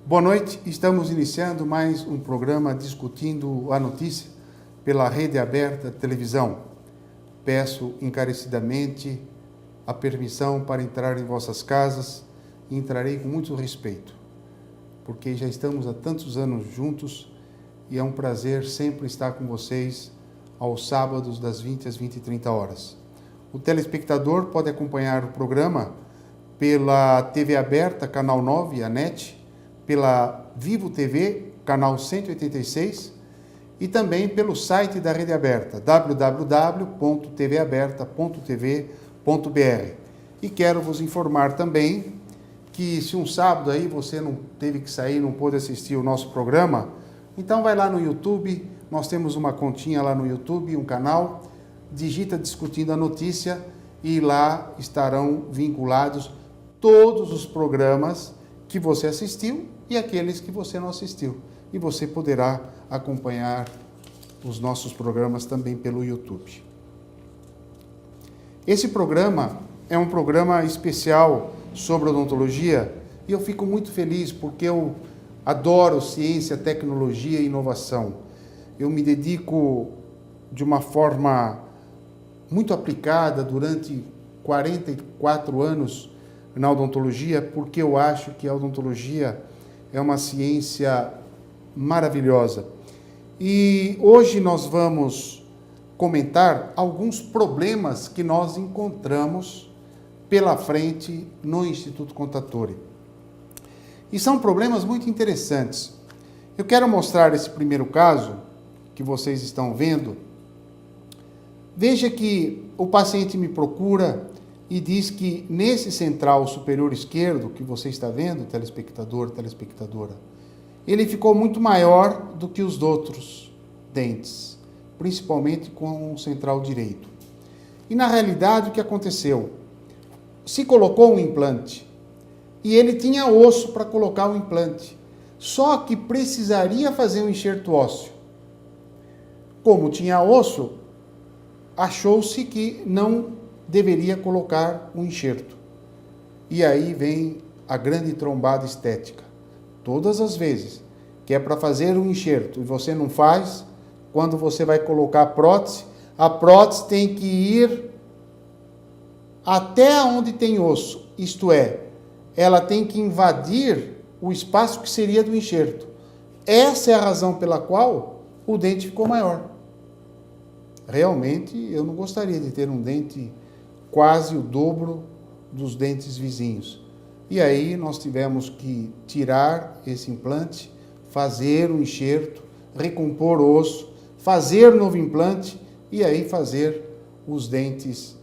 Boa noite, estamos iniciando mais um programa discutindo a notícia pela Rede Aberta de Televisão. Peço encarecidamente a permissão para entrar em vossas casas e entrarei com muito respeito, porque já estamos há tantos anos juntos e é um prazer sempre estar com vocês aos sábados das 20 às 20h30 horas. O telespectador pode acompanhar o programa pela TV Aberta, Canal 9, a NET, pela Vivo TV, canal 186, e também pelo site da Rede Aberta, www.tvaberta.tv.br. E quero vos informar também que se um sábado aí você não teve que sair, não pôde assistir o nosso programa, então vai lá no YouTube, nós temos uma continha lá no YouTube, um canal, digita Discutindo a Notícia e lá estarão vinculados todos os programas que você assistiu e aqueles que você não assistiu. E você poderá acompanhar os nossos programas também pelo YouTube. Esse programa é um programa especial sobre odontologia e eu fico muito feliz porque eu adoro ciência, tecnologia e inovação. Eu me dedico de uma forma muito aplicada durante 44 anos na odontologia, porque eu acho que a odontologia é uma ciência maravilhosa. E hoje nós vamos comentar alguns problemas que nós encontramos pela frente no Instituto Contatore. E são problemas muito interessantes. Eu quero mostrar esse primeiro caso que vocês estão vendo. Veja que o paciente me procura e diz que nesse central superior esquerdo, que você está vendo, telespectador, telespectadora, ele ficou muito maior do que os outros dentes, principalmente com o central direito. E na realidade o que aconteceu? Se colocou um implante e ele tinha osso para colocar o implante, só que precisaria fazer um enxerto ósseo. Como tinha osso, achou-se que não deveria colocar um enxerto. E aí vem a grande trombada estética. Todas as vezes que é para fazer um enxerto e você não faz, quando você vai colocar a prótese tem que ir até onde tem osso. Isto é, ela tem que invadir o espaço que seria do enxerto. Essa é a razão pela qual o dente ficou maior. Realmente, eu não gostaria de ter um dente quase o dobro dos dentes vizinhos. E aí nós tivemos que tirar esse implante, fazer um enxerto, recompor o osso, fazer novo implante e aí fazer os dentes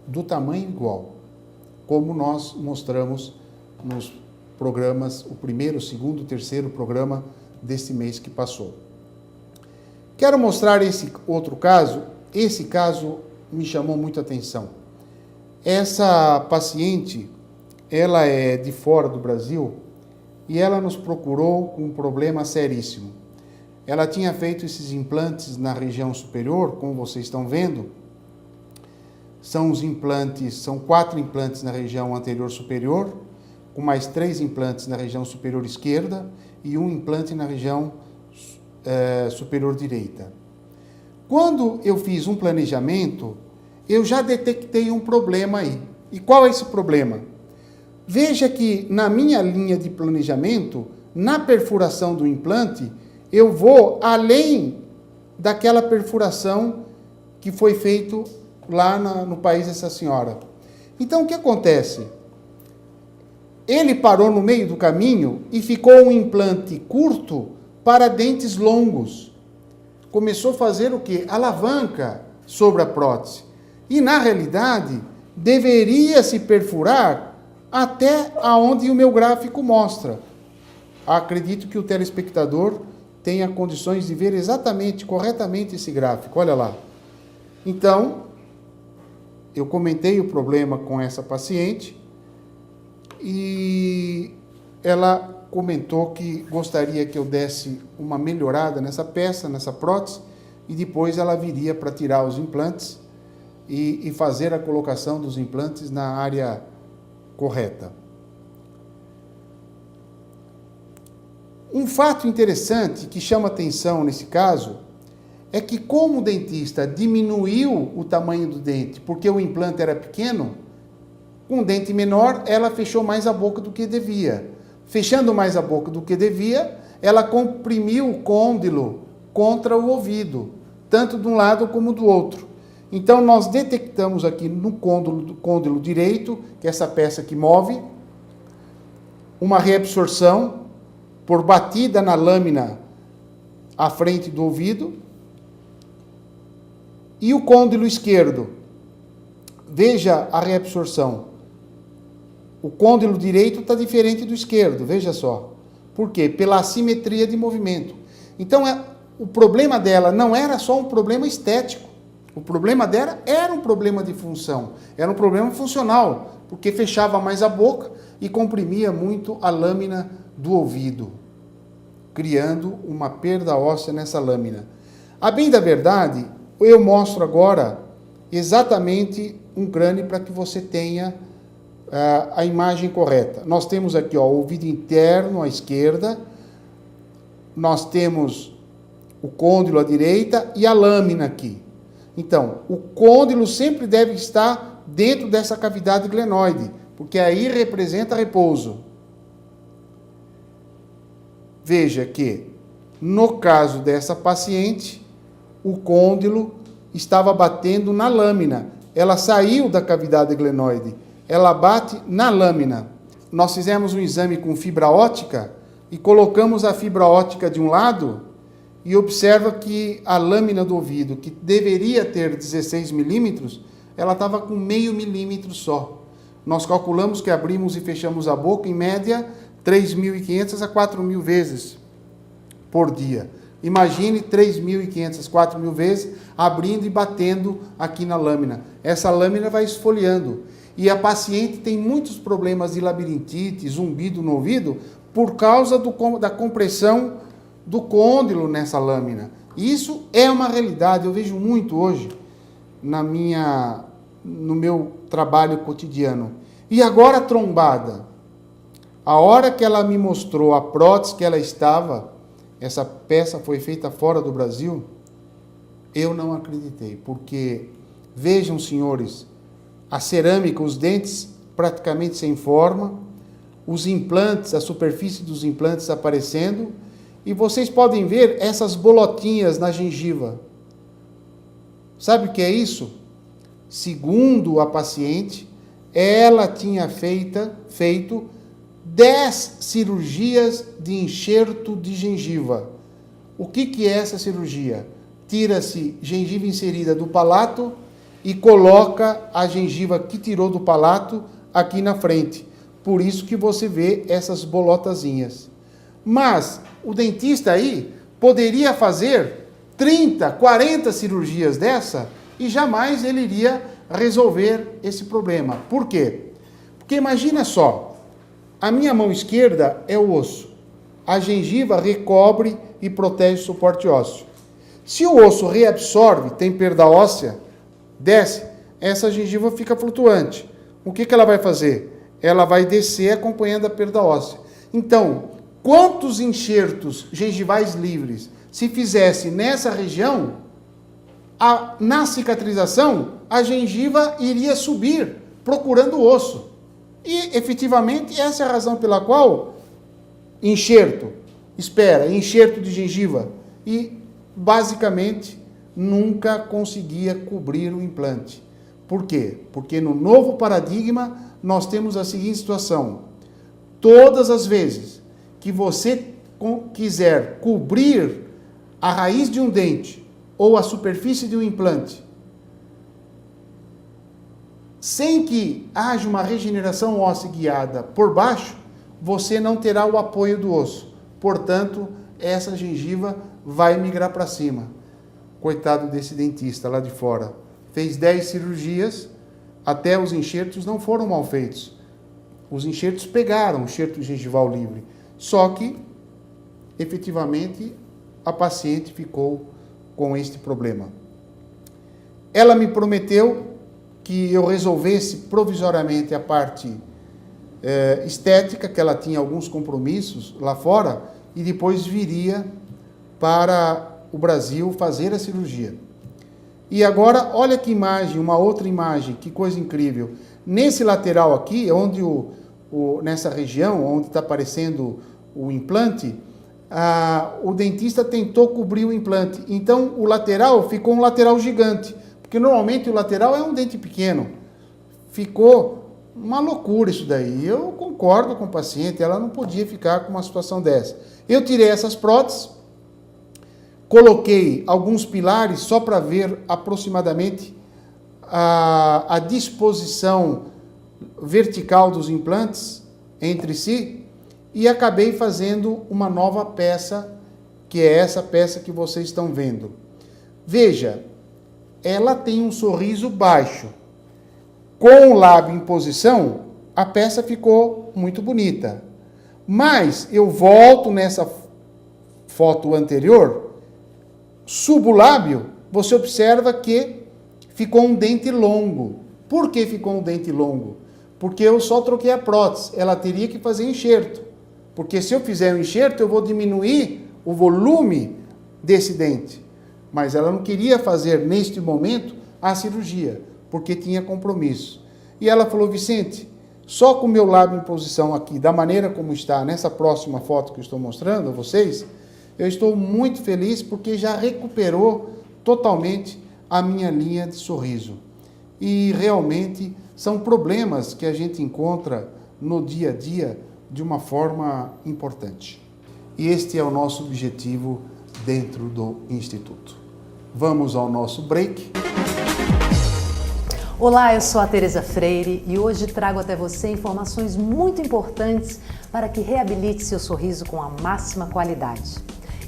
do tamanho igual, como nós mostramos nos programas, o primeiro, o segundo, o terceiro programa deste mês que passou. Quero mostrar esse outro caso. Esse caso me chamou muito a atenção. Essa paciente, ela é de fora do Brasil e ela nos procurou com um problema seríssimo. Ela tinha feito esses implantes na região superior, como vocês estão vendo. São 4 implantes na região anterior superior, com mais 3 implantes na região superior esquerda e um implante na região superior direita. Quando eu fiz um planejamento, eu já detectei um problema aí. E qual é esse problema? Veja que na minha linha de planejamento, na perfuração do implante, eu vou além daquela perfuração que foi feito lá no país dessa senhora. Então, o que acontece? Ele parou no meio do caminho e ficou um implante curto para dentes longos. Começou a fazer o quê? Alavanca sobre a prótese. E, na realidade, deveria se perfurar até aonde o meu gráfico mostra. Acredito que o telespectador tenha condições de ver exatamente, corretamente esse gráfico. Olha lá. Então, eu comentei o problema com essa paciente e ela comentou que gostaria que eu desse uma melhorada nessa peça, nessa prótese, e depois ela viria para tirar os implantes e fazer a colocação dos implantes na área correta. Um fato interessante que chama atenção nesse caso é que, como o dentista diminuiu o tamanho do dente porque o implante era pequeno, com um dente menor ela fechou mais a boca do que devia. Fechando mais a boca do que devia, ela comprimiu o côndilo contra o ouvido, tanto de um lado como do outro. Então nós detectamos aqui no côndilo direito, que é essa peça que move, uma reabsorção por batida na lâmina à frente do ouvido. E o côndilo esquerdo, veja a reabsorção. O côndilo direito está diferente do esquerdo, veja só. Por quê? Pela assimetria de movimento. Então, o problema dela não era só um problema estético. O problema dela era um problema de função. Era um problema funcional, porque fechava mais a boca e comprimia muito a lâmina do ouvido, criando uma perda óssea nessa lâmina. A bem da verdade, eu mostro agora exatamente um crânio para que você tenha a imagem correta. Nós temos aqui o ouvido interno à esquerda, nós temos o côndilo à direita e a lâmina aqui. Então, o côndilo sempre deve estar dentro dessa cavidade glenoide, porque aí representa repouso. Veja que, no caso dessa paciente, o côndilo estava batendo na lâmina. Ela saiu da cavidade glenoide. Ela bate na lâmina. Nós fizemos um exame com fibra óptica e colocamos a fibra óptica de um lado e observa que a lâmina do ouvido, que deveria ter 16 milímetros, ela estava com meio milímetro só. Nós calculamos que abrimos e fechamos a boca, em média, 3.500 a 4.000 vezes por dia. Imagine 3.500, 4.000 vezes abrindo e batendo aqui na lâmina. Essa lâmina vai esfoliando. E a paciente tem muitos problemas de labirintite, zumbido no ouvido, por causa da compressão do côndilo nessa lâmina. Isso é uma realidade, eu vejo muito hoje no meu trabalho cotidiano. E agora a trombada. A hora que ela me mostrou a prótese que ela estava, essa peça foi feita fora do Brasil, eu não acreditei, porque, vejam, senhores, a cerâmica, os dentes praticamente sem forma, os implantes, a superfície dos implantes aparecendo, e vocês podem ver essas bolotinhas na gengiva. Sabe o que é isso? Segundo a paciente, ela tinha feito 10 cirurgias de enxerto de gengiva. O que é essa cirurgia? Tira-se gengiva inserida do palato e coloca a gengiva que tirou do palato aqui na frente. Por isso que você vê essas bolotazinhas. Mas o dentista aí poderia fazer 30, 40 cirurgias dessa e jamais ele iria resolver esse problema. Por quê? Porque imagina só, a minha mão esquerda é o osso. A gengiva recobre e protege o suporte ósseo. Se o osso reabsorve, tem perda óssea, desce, essa gengiva fica flutuante. O que ela vai fazer? Ela vai descer acompanhando a perda óssea. Então, quantos enxertos gengivais livres se fizesse nessa região, na cicatrização, a gengiva iria subir, procurando o osso. E, efetivamente, essa é a razão pela qual enxerto de gengiva. E, basicamente, nunca conseguia cobrir o implante. Por quê? Porque no novo paradigma, nós temos a seguinte situação. Todas as vezes que você quiser cobrir a raiz de um dente ou a superfície de um implante, sem que haja uma regeneração óssea guiada por baixo, você não terá o apoio do osso. Portanto, essa gengiva vai migrar para cima. Coitado desse dentista lá de fora. Fez 10 cirurgias, até os enxertos não foram mal feitos. Os enxertos pegaram o enxerto gengival livre. Só que, efetivamente, a paciente ficou com este problema. Ela me prometeu que eu resolvesse provisoriamente a parte estética, que ela tinha alguns compromissos lá fora, e depois viria para o Brasil fazer a cirurgia. E agora, olha que imagem, uma outra imagem, que coisa incrível. Nesse lateral aqui, onde nessa região, onde está aparecendo o implante, o dentista tentou cobrir o implante. Então, o lateral ficou um lateral gigante, porque normalmente o lateral é um dente pequeno. Ficou uma loucura isso daí. Eu concordo com o paciente, ela não podia ficar com uma situação dessa. Eu tirei essas próteses, coloquei alguns pilares só para ver aproximadamente a disposição vertical dos implantes entre si e acabei fazendo uma nova peça, que é essa peça que vocês estão vendo. Veja, ela tem um sorriso baixo. Com o lábio em posição, a peça ficou muito bonita. Mas eu volto nessa foto anterior, subo o lábio, você observa que ficou um dente longo. Por que ficou um dente longo? Porque eu só troquei a prótese, ela teria que fazer enxerto. Porque se eu fizer o enxerto, eu vou diminuir o volume desse dente. Mas ela não queria fazer, neste momento, a cirurgia, porque tinha compromisso. E ela falou, Vicente, só com o meu lábio em posição aqui, da maneira como está, nessa próxima foto que eu estou mostrando a vocês, eu estou muito feliz porque já recuperou totalmente a minha linha de sorriso. E realmente são problemas que a gente encontra no dia a dia de uma forma importante. E este é o nosso objetivo dentro do Instituto. Vamos ao nosso break. Olá, eu sou a Tereza Freire e hoje trago até você informações muito importantes para que reabilite seu sorriso com a máxima qualidade.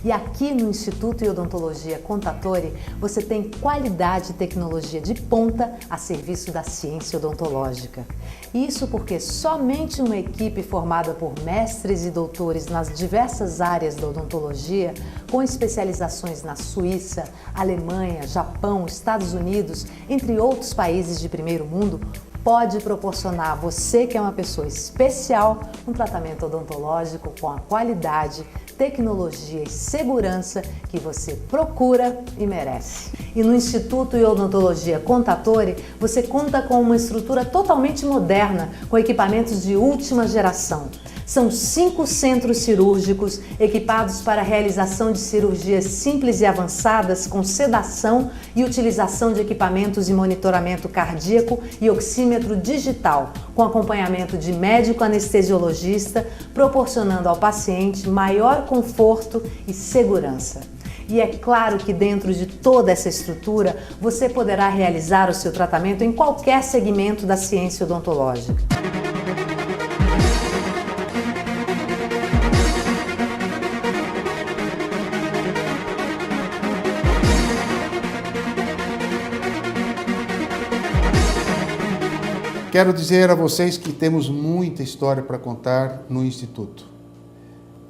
E aqui no Instituto de Odontologia Contatori, você tem qualidade e tecnologia de ponta a serviço da ciência odontológica. Isso porque somente uma equipe formada por mestres e doutores nas diversas áreas da odontologia, com especializações na Suíça, Alemanha, Japão, Estados Unidos, entre outros países de primeiro mundo, pode proporcionar a você, que é uma pessoa especial, um tratamento odontológico com a qualidade, tecnologia e segurança que você procura e merece. E no Instituto de Odontologia Contatori, você conta com uma estrutura totalmente moderna, com equipamentos de última geração. São 5 centros cirúrgicos equipados para a realização de cirurgias simples e avançadas com sedação e utilização de equipamentos de monitoramento cardíaco e oxímetro digital, com acompanhamento de médico anestesiologista, proporcionando ao paciente maior conforto e segurança. E é claro que dentro de toda essa estrutura, você poderá realizar o seu tratamento em qualquer segmento da ciência odontológica. Quero dizer a vocês que temos muita história para contar no Instituto.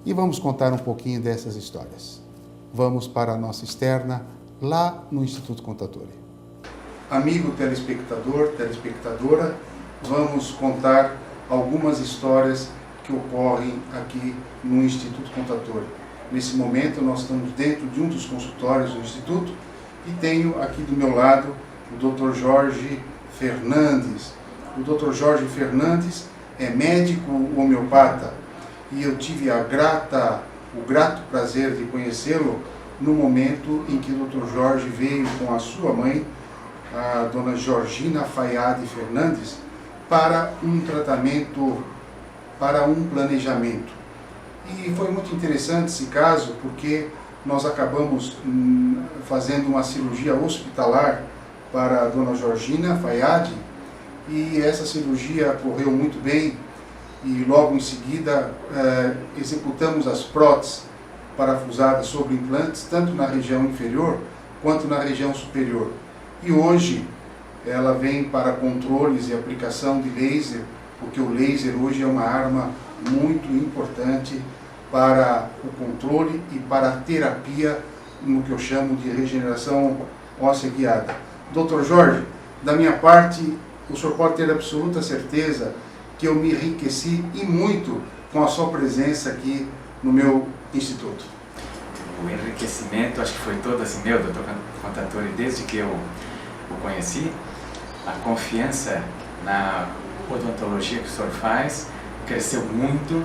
E vamos contar um pouquinho dessas histórias. Vamos para a nossa externa, lá no Instituto Contatori. Amigo telespectador, telespectadora, vamos contar algumas histórias que ocorrem aqui no Instituto Contatori. Nesse momento, nós estamos dentro de um dos consultórios do Instituto e tenho aqui do meu lado o Dr. Jorge Fernandes. O Dr. Jorge Fernandes é médico homeopata e eu tive o grato prazer de conhecê-lo no momento em que o Dr. Jorge veio com a sua mãe, a dona Georgina Fayade Fernandes, para um tratamento, para um planejamento. E foi muito interessante esse caso porque nós acabamos fazendo uma cirurgia hospitalar para a dona Georgina Fayade, e essa cirurgia correu muito bem e logo em seguida executamos as próteses parafusadas sobre implantes, tanto na região inferior quanto na região superior. E hoje ela vem para controles e aplicação de laser, porque o laser hoje é uma arma muito importante para o controle e para a terapia no que eu chamo de regeneração óssea guiada. Dr. Jorge, da minha parte, o senhor pode ter absoluta certeza que eu me enriqueci e muito com a sua presença aqui no meu Instituto? O enriquecimento, acho que foi todo assim meu, Dr. Contatore, desde que eu o conheci. A confiança na odontologia que o senhor faz cresceu muito.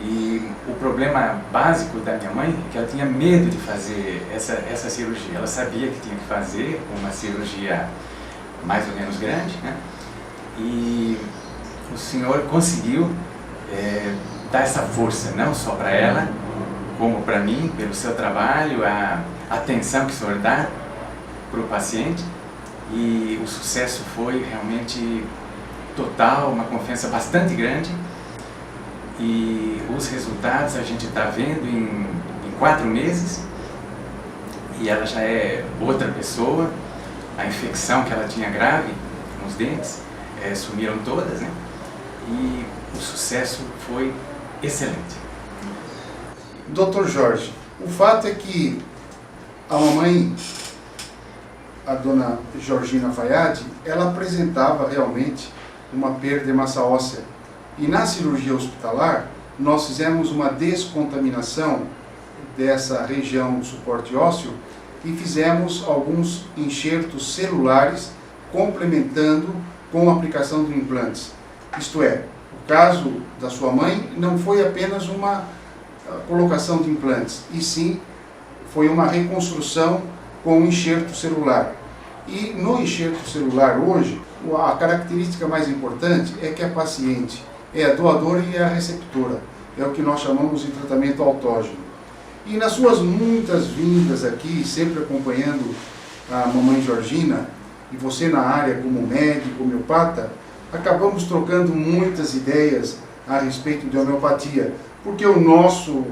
E o problema básico da minha mãe é que ela tinha medo de fazer essa cirurgia. Ela sabia que tinha que fazer uma cirurgia mais ou menos grande, né? E o senhor conseguiu dar essa força, não só para ela, como para mim, pelo seu trabalho, a atenção que o senhor dá para o paciente. E o sucesso foi realmente total, uma confiança bastante grande. E os resultados a gente está vendo em 4 meses. E ela já é outra pessoa. A infecção que ela tinha grave nos dentes sumiram todas, né? E o sucesso foi excelente. Dr. Jorge, o fato é que a mamãe, a dona Georgina Fayad, ela apresentava realmente uma perda de massa óssea. E na cirurgia hospitalar, nós fizemos uma descontaminação dessa região do suporte ósseo e fizemos alguns enxertos celulares complementando com a aplicação de implantes. Isto é, o caso da sua mãe não foi apenas uma colocação de implantes, e sim foi uma reconstrução com um enxerto celular. E no enxerto celular hoje, a característica mais importante é que a paciente é a doadora e a receptora. É o que nós chamamos de tratamento autógeno. E nas suas muitas vindas aqui, sempre acompanhando a mamãe Georgina, e você na área como médico, homeopata, acabamos trocando muitas ideias a respeito de homeopatia, porque o nosso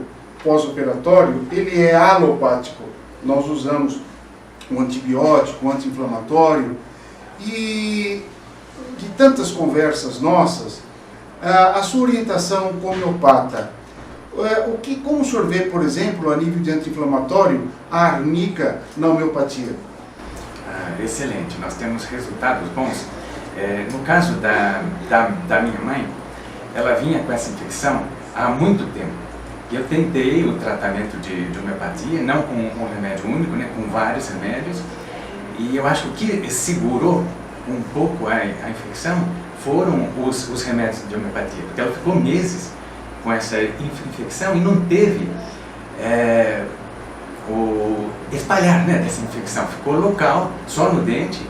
pós-operatório, ele é alopático. Nós usamos um antibiótico, um anti-inflamatório, e de tantas conversas nossas, a sua orientação como homeopata, como o senhor vê, por exemplo, a nível de anti-inflamatório, a arnica na homeopatia? Excelente, nós temos resultados bons. No caso da minha mãe, ela vinha com essa infecção há muito tempo. E eu tentei o tratamento de homeopatia, não com um remédio único, né, com vários remédios. E eu acho que o que segurou um pouco a infecção foram os remédios de homeopatia, porque ela ficou meses com essa infecção e não teve o espalhar, né, dessa infecção. Ficou local, só no dente,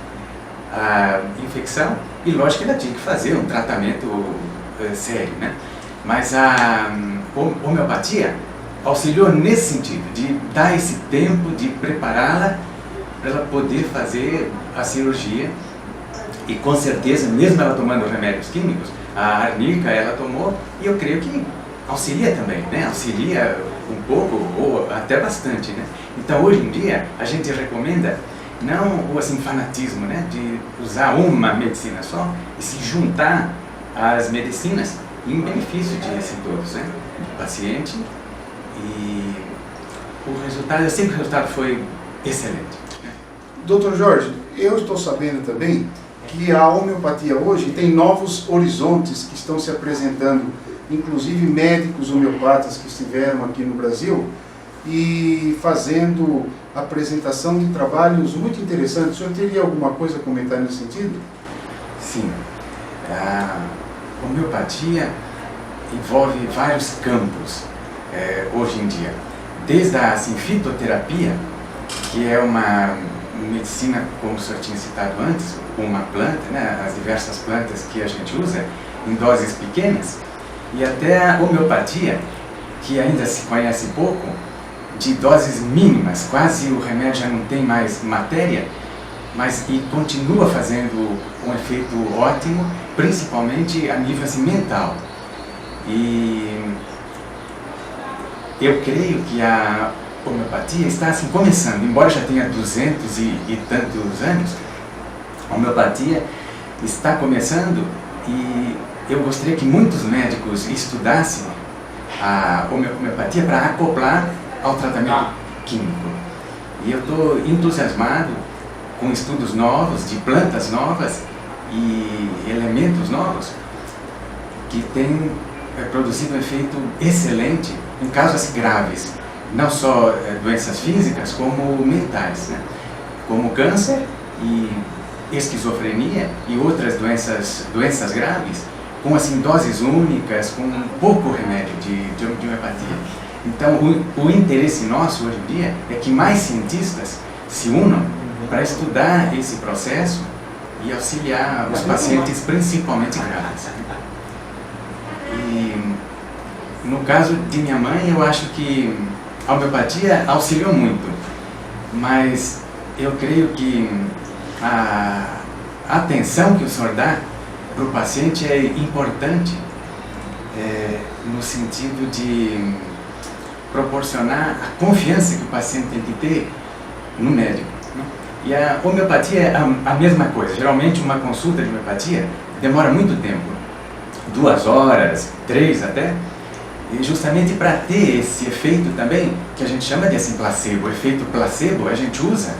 a infecção, e lógico que ela tinha que fazer um tratamento sério, né? Mas a homeopatia auxiliou nesse sentido, de dar esse tempo, de prepará-la para ela poder fazer a cirurgia. E com certeza, mesmo ela tomando remédios químicos, a arnica ela tomou, e eu creio que auxilia também, né? Auxilia um pouco ou até bastante, né? Então hoje em dia a gente recomenda não o assim, fanatismo, né, de usar uma medicina só e se juntar às medicinas em benefício de assim, todos, né, do paciente. E o resultado, eu sei que o resultado foi excelente. Dr. Jorge, eu estou sabendo também que a homeopatia hoje tem novos horizontes que estão se apresentando, inclusive médicos homeopatas que estiveram aqui no Brasil e fazendo apresentação de trabalhos muito interessantes. O senhor teria alguma coisa a comentar nesse sentido? Sim. A homeopatia envolve vários campos hoje em dia. Desde a assim, fitoterapia, que é uma medicina, como o senhor tinha citado antes, com uma planta, né, as diversas plantas que a gente usa em doses pequenas, e até a homeopatia, que ainda se conhece pouco, de doses mínimas, quase o remédio já não tem mais matéria, mas e continua fazendo um efeito ótimo, principalmente a nível assim, mental. E eu creio que a homeopatia está assim começando, embora já tenha 200 e tantos anos, a homeopatia está começando, e eu gostaria que muitos médicos estudassem a homeopatia para acoplar ao tratamento químico. E eu estou entusiasmado com estudos novos, de plantas novas e elementos novos que têm produzido um efeito excelente em casos graves, não só doenças físicas, como mentais, né? Como câncer e esquizofrenia e outras doenças graves, com assim, doses únicas, com pouco remédio de homeopatia. Então, o interesse nosso hoje em dia é que mais cientistas se unam para estudar esse processo e auxiliar os pacientes principalmente graves. E no caso de minha mãe, eu acho que a homeopatia auxiliou muito, mas eu creio que a atenção que o senhor dá para o paciente é importante, no sentido de proporcionar a confiança que o paciente tem que ter no médico, né? E a homeopatia é a mesma coisa. Geralmente uma consulta de homeopatia demora muito tempo, 2 horas, 3 até, e justamente para ter esse efeito também, que a gente chama de assim, placebo. O efeito placebo a gente usa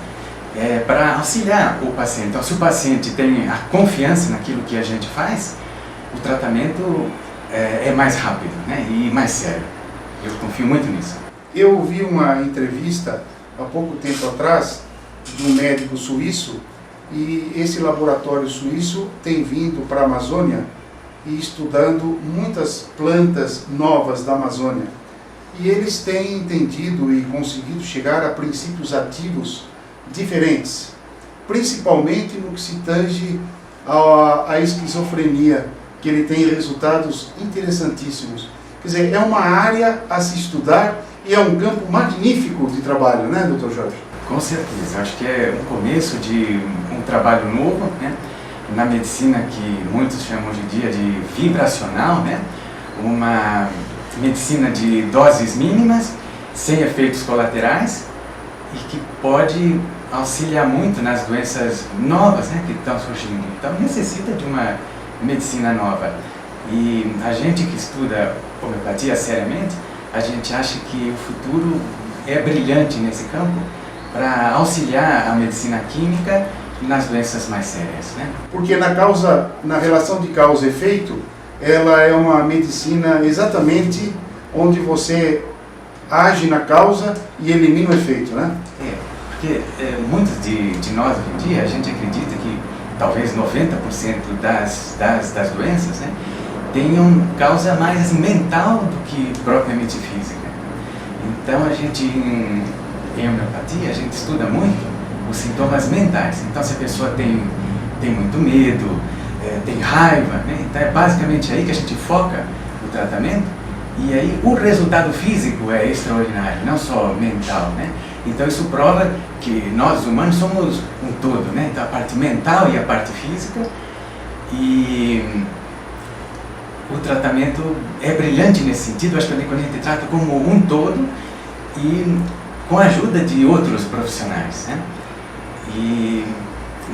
para auxiliar o paciente. Então, se o paciente tem a confiança naquilo que a gente faz, o tratamento é mais rápido, né? E mais sério. Eu confio muito nisso. Eu ouvi uma entrevista há pouco tempo atrás de um médico suíço, e esse laboratório suíço tem vindo para a Amazônia e estudando muitas plantas novas da Amazônia. E eles têm entendido e conseguido chegar a princípios ativos diferentes, principalmente no que se tange à esquizofrenia, que ele tem resultados interessantíssimos. Quer dizer, é uma área a se estudar e é um campo magnífico de trabalho, né, Dr. Jorge? Com certeza, acho que é um começo de um trabalho novo, né? Na medicina que muitos chamam hoje em dia de vibracional, né? Uma medicina de doses mínimas, sem efeitos colaterais, e que pode auxiliar muito nas doenças novas, né, que estão surgindo. Então necessita de uma medicina nova. E a gente que estuda homeopatia seriamente, a gente acha que o futuro é brilhante nesse campo para auxiliar a medicina química nas doenças mais sérias, né? Porque na relação de causa e efeito, ela é uma medicina exatamente onde você age na causa e elimina o efeito, né? Porque muitos de nós hoje em dia, a gente acredita que talvez 90% das doenças, né, tenham causa mais assim, mental do que propriamente física. Então a gente, em homeopatia, a gente estuda muito os sintomas mentais. Então se a pessoa tem muito medo, tem raiva, né, então é basicamente aí que a gente foca o tratamento, e aí o resultado físico é extraordinário, não só mental, né? Então isso prova que nós humanos somos um todo, né? Então a parte mental e a parte física, e o tratamento é brilhante nesse sentido. Acho que quando a gente trata como um todo e com a ajuda de outros profissionais, né? E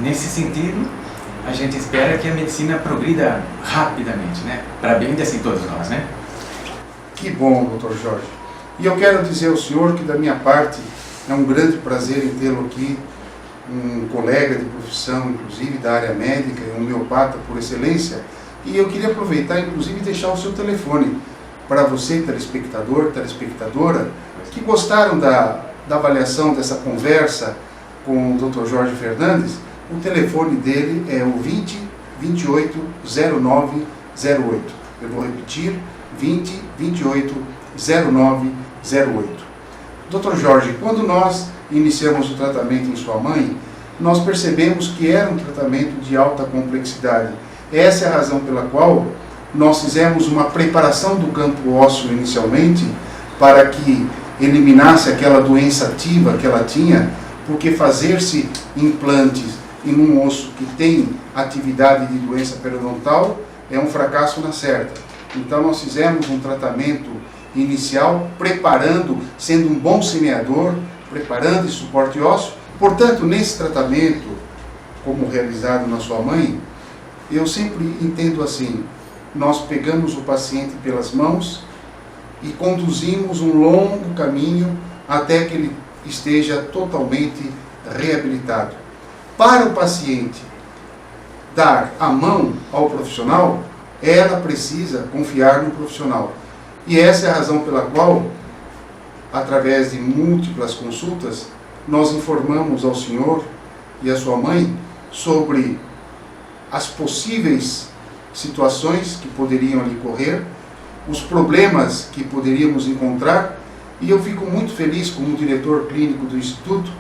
nesse sentido a gente espera que a medicina progrida rapidamente, né? Para bem de assim todos nós, né? Que bom, Dr. Jorge. E eu quero dizer ao senhor que, da minha parte, é um grande prazer em tê-lo aqui, um colega de profissão, inclusive da área médica, um homeopata por excelência. E eu queria aproveitar, inclusive, e deixar o seu telefone para você, telespectador, telespectadora, que gostaram da avaliação dessa conversa com o Dr. Jorge Fernandes. O telefone dele é o 20 28 09 08. Eu vou repetir, 20 28 09 08. Dr. Jorge, quando nós iniciamos o tratamento em sua mãe, nós percebemos que era um tratamento de alta complexidade. Essa é a razão pela qual nós fizemos uma preparação do campo ósseo inicialmente, para que eliminasse aquela doença ativa que ela tinha, porque fazer-se implantes em um osso que tem atividade de doença periodontal é um fracasso na certa. Então nós fizemos um tratamento inicial, preparando, sendo um bom semeador, preparando esse suporte ósseo. Portanto, nesse tratamento, como realizado na sua mãe, eu sempre entendo assim: nós pegamos o paciente pelas mãos e conduzimos um longo caminho até que ele esteja totalmente reabilitado. Para o paciente dar a mão ao profissional, ela precisa confiar no profissional. E essa é a razão pela qual, através de múltiplas consultas, nós informamos ao senhor e à sua mãe sobre as possíveis situações que poderiam lhe ocorrer, os problemas que poderíamos encontrar, e eu fico muito feliz, como diretor clínico do Instituto,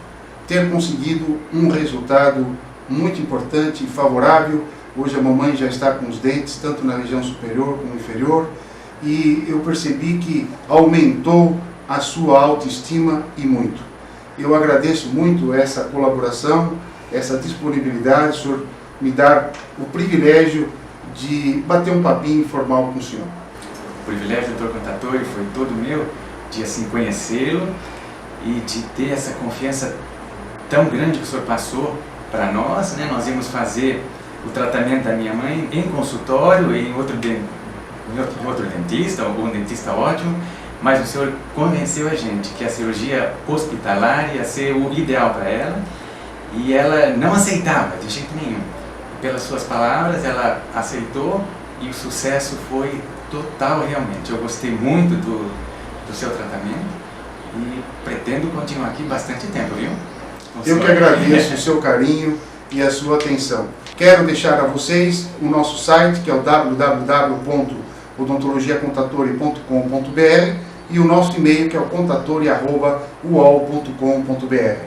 ter conseguido um resultado muito importante e favorável. Hoje a mamãe já está com os dentes, tanto na região superior como inferior, e eu percebi que aumentou a sua autoestima e muito. Eu agradeço muito essa colaboração, essa disponibilidade, o senhor me dar o privilégio de bater um papinho informal com o senhor. O privilégio, Dr. Contatori, foi todo meu de assim conhecê-lo e de ter essa confiança tão grande que o senhor passou para nós, né? Nós íamos fazer o tratamento da minha mãe em consultório, em outro dentista, um dentista ótimo, mas o senhor convenceu a gente que a cirurgia hospitalar ia ser o ideal para ela, e ela não aceitava de jeito nenhum. Pelas suas palavras, ela aceitou e o sucesso foi total realmente. Eu gostei muito do seu tratamento e pretendo continuar aqui bastante tempo, viu? Eu que agradeço o seu carinho e a sua atenção. Quero deixar a vocês o nosso site, que é o www.odontologiacontatori.com.br, e o nosso e-mail, que é o contatori@uol.com.br.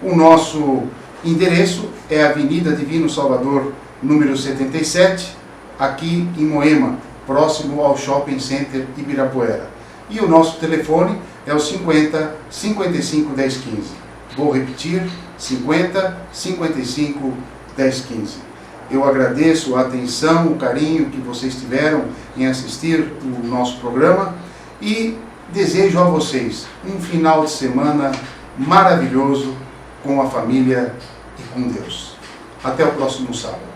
O nosso endereço é a Avenida Divino Salvador, número 77, aqui em Moema, próximo ao Shopping Center Ibirapuera. E o nosso telefone é o 50 55 10 15. Vou repetir, 50 55 10 15. Eu agradeço a atenção, o carinho que vocês tiveram em assistir o nosso programa e desejo a vocês um final de semana maravilhoso com a família e com Deus. Até o próximo sábado.